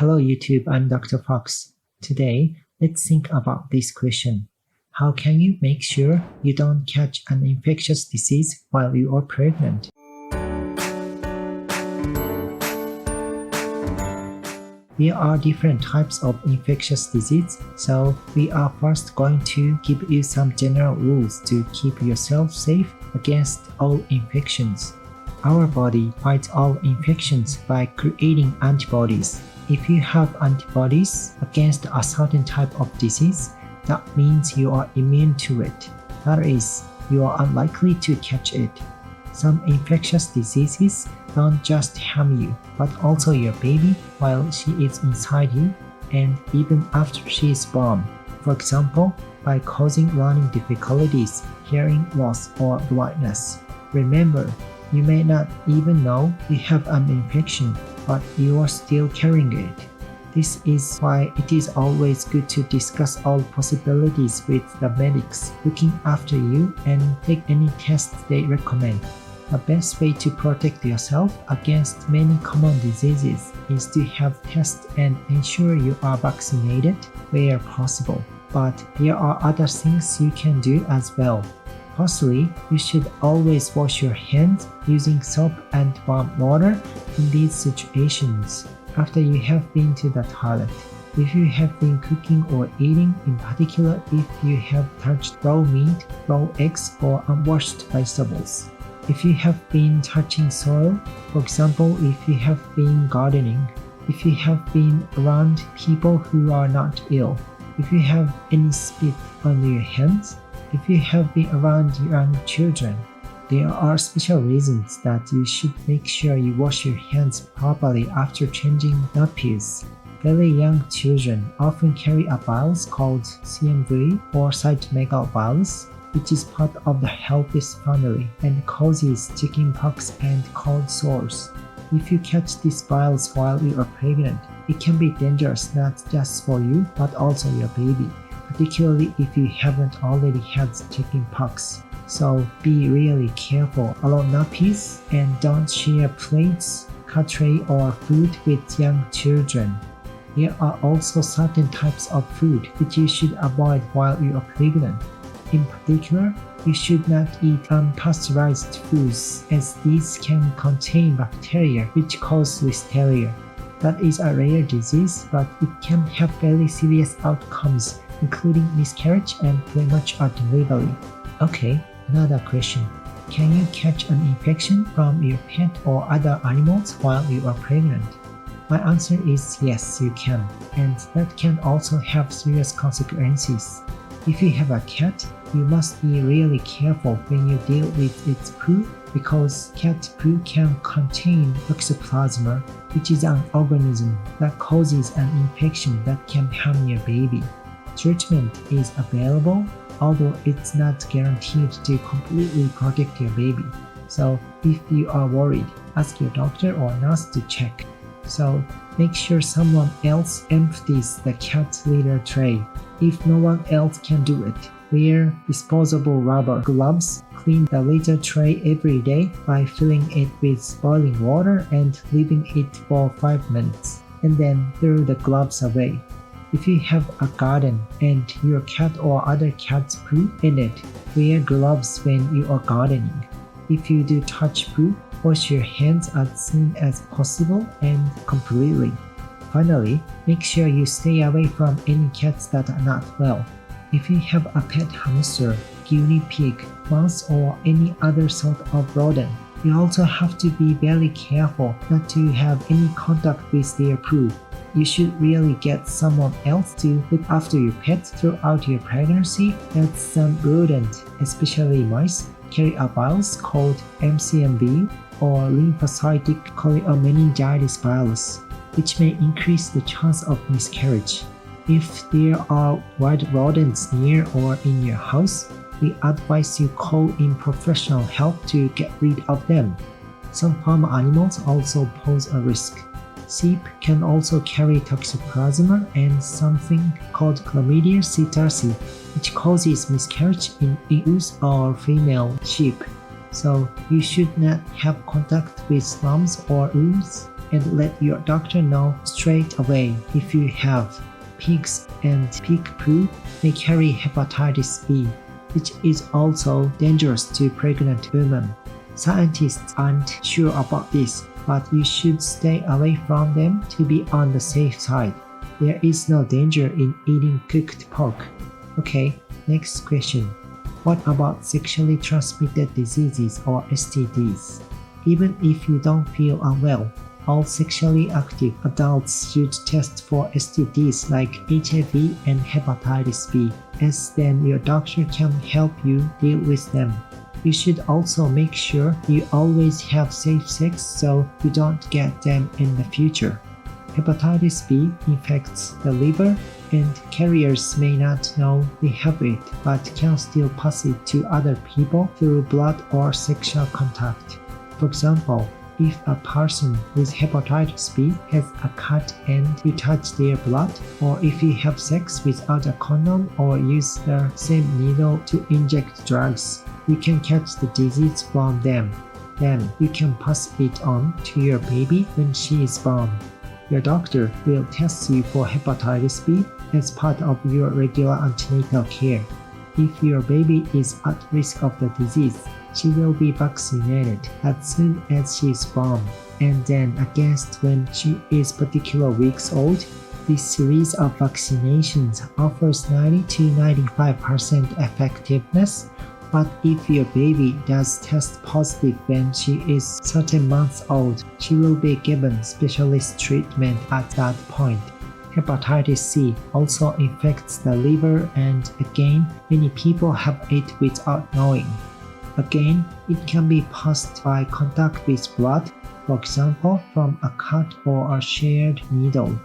Hello YouTube, I'm Dr. Fox. Today, let's think about this question. How can you make sure you don't catch an infectious disease while you are pregnant? There are different types of infectious disease, so we are first going to give you some general rules to keep yourself safe against all infections. Our body fights all infections by creating antibodies. If you have antibodies against a certain type of disease, that means you are immune to it. That is, you are unlikely to catch it. Some infectious diseases don't just harm you, but also your baby while she is inside you and even after she is born. For example, by causing learning difficulties, hearing loss, or blindness. Remember, you may not even know you have an infection, but you are still carrying it. This is why it is always good to discuss all possibilities with the medics looking after you and take any tests they recommend. The best way to protect yourself against many common diseases is to have tests and ensure you are vaccinated where possible. But there are other things you can do as well. Firstly, you should always wash your hands using soap and warm water in these situations after you have been to the toilet. If you have been cooking or eating, in particular if you have touched raw meat, raw eggs, or unwashed vegetables. If you have been touching soil, for example if you have been gardening, if you have been around people who are not ill, if you have any spit on your hands, if you have been around young children, there are special reasons that you should make sure you wash your hands properly after changing nappies. Very young children often carry a virus called CMV or cytomegalovirus, which is part of the herpes family and causes chickenpox and cold sores. If you catch this virus while you are pregnant, it can be dangerous not just for you but also your baby, particularly if you haven't already had chickenpox. So be really careful around nappies and don't share plates, cutlery, or food with young children. There are also certain types of food which you should avoid while you are pregnant. In particular, you should not eat unpasteurized foods as these can contain bacteria which cause listeria. That is a rare disease, but it can have very serious outcomes, including miscarriage and premature delivery. Okay, another question. Can you catch an infection from your pet or other animals while you are pregnant? My answer is yes, you can, and that can also have serious consequences. If you have a cat, you must be really careful when you deal with its poo because cat poo can contain toxoplasma, which is an organism that causes an infection that can harm your baby. Treatment is available, although it's not guaranteed to completely protect your baby. So if you are worried, ask your doctor or nurse to check. So make sure someone else empties the cat litter tray. If no one else can do it, wear disposable rubber gloves, clean the litter tray every day by filling it with boiling water and leaving it for 5 minutes, and then throw the gloves away. If you have a garden and your cat or other cats poo in it, wear gloves when you are gardening. If you do touch poo, wash your hands as soon as possible and completely. Finally, make sure you stay away from any cats that are not well. If you have a pet hamster, guinea pig, mouse, or any other sort of rodent, you also have to be very careful not to have any contact with their poo. You should really get someone else to look after your pet throughout your pregnancy, as some rodents, especially mice, carry a virus called MCMV or lymphocytic choriomeningitis virus, which may increase the chance of miscarriage. If there are wild rodents near or in your house, we advise you call in professional help to get rid of them. Some farm animals also pose a risk. Sheep can also carry toxoplasma and something called chlamydia psittaci, which causes miscarriage in ewes or female sheep. So you should not have contact with lambs or ewes. and let your doctor know straight away if you have. Pigs and pig poo may carry hepatitis B, which is also dangerous to pregnant women. Scientists aren't sure about this, but you should stay away from them to be on the safe side. There is no danger in eating cooked pork. Okay, next question. What about sexually transmitted diseases or STDs? Even if you don't feel unwell, all sexually active adults should test for STDs like HIV and hepatitis B, as then your doctor can help you deal with them. You should also make sure you always have safe sex so you don't get them in the future. Hepatitis B infects the liver, and carriers may not know they have it but can still pass it to other people through blood or sexual contact. For example, if a person with hepatitis B has a cut and you touch their blood, or if you have sex without a condom or use the same needle to inject drugs, you can catch the disease from them. Then you can pass it on to your baby when she is born. Your doctor will test you for hepatitis B as part of your regular antenatal care. If your baby is at risk of the disease, she will be vaccinated as soon as she is born, and then against when she is particular weeks old. This series of vaccinations offers 90 to 95% effectiveness, but if your baby does test positive when she is certain months old, she will be given specialist treatment at that point. Hepatitis C also infects the liver, and again, many people have it without knowing. Again, it can be passed by contact with blood, for example, from a cut or a shared needle.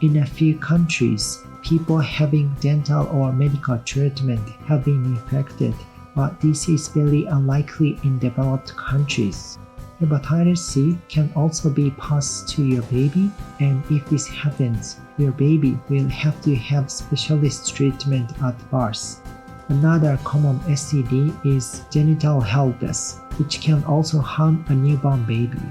In a few countries, people having dental or medical treatment have been infected, but this is very unlikely in developed countries. Hepatitis C can also be passed to your baby, and if this happens, your baby will have to have specialist treatment at birth. Another common STD is genital herpes, which can also harm a newborn baby.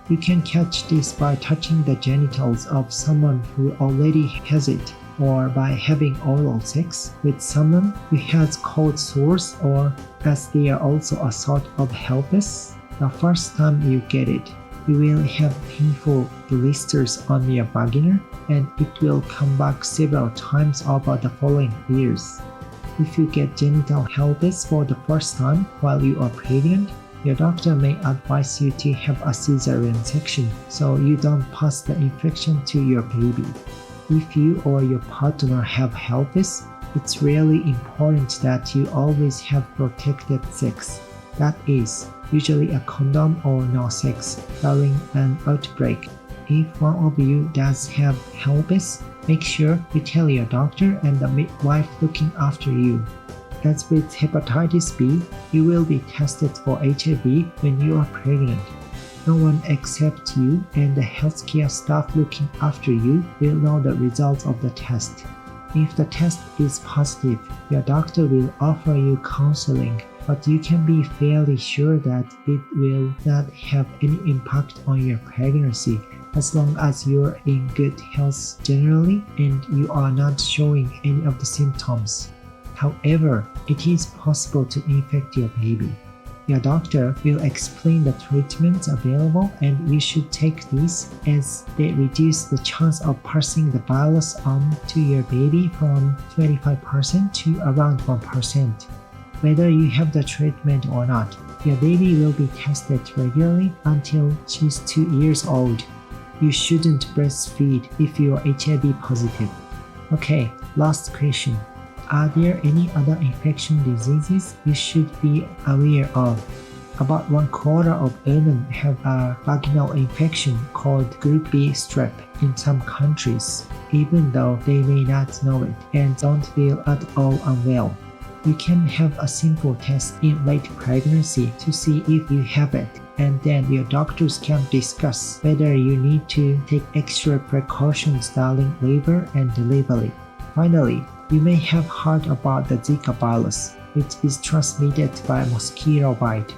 You can catch this by touching the genitals of someone who already has it, or by having oral sex with someone who has cold sores, or as they are also a sort of herpes. The first time you get it, you will have painful blisters on your vagina, and it will come back several times over the following years. If you get genital herpes for the first time while you are pregnant, your doctor may advise you to have a cesarean section so you don't pass the infection to your baby. If you or your partner have herpes, it's really important that you always have protected sex. That is, usually a condom or no sex during an outbreak. If one of you does have herpes, make sure you tell your doctor and the midwife looking after you. As with hepatitis B, you will be tested for HIV when you are pregnant. No one except you and the healthcare staff looking after you will know the results of the test. If the test is positive, your doctor will offer you counseling, but you can be fairly sure that it will not have any impact on your pregnancy as long as you're in good health generally and you are not showing any of the symptoms. However, it is possible to infect your baby. Your doctor will explain the treatments available, and you should take these as they reduce the chance of passing the virus on to your baby from 25% to around 1%. Whether you have the treatment or not, your baby will be tested regularly until she's 2 years old. You shouldn't breastfeed if you are HIV positive. Okay, last question. Are there any other infection diseases you should be aware of? About 1/4 of women have a vaginal infection called Group B strep in some countries, even though they may not know it and don't feel at all unwell. You can have a simple test in late pregnancy to see if you have it, and then your doctors can discuss whether you need to take extra precautions during labor and delivery. Finally, you may have heard about the Zika virus, which is transmitted by a mosquito bite.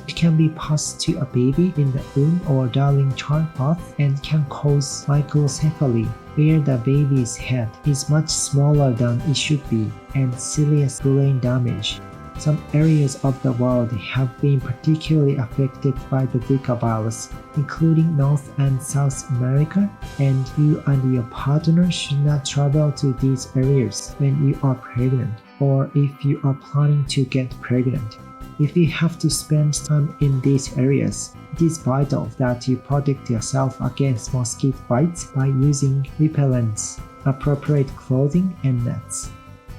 It can be passed to a baby in the womb or darling childbirth and can cause microcephaly, where the baby's head is much smaller than it should be, and serious brain damage. Some areas of the world have been particularly affected by the Zika virus, including North and South America, and you and your partner should not travel to these areas when you are pregnant, or if you are planning to get pregnant. If you have to spend time in these areas, it is vital that you protect yourself against mosquito bites by using repellents, appropriate clothing, and nets.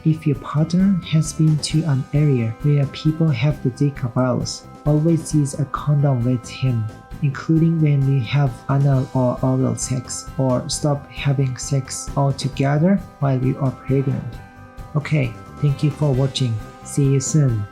If your partner has been to an area where people have the Zika virus, always use a condom with him, including when you have anal or oral sex, or stop having sex altogether while you are pregnant. Okay, thank you for watching. See you soon.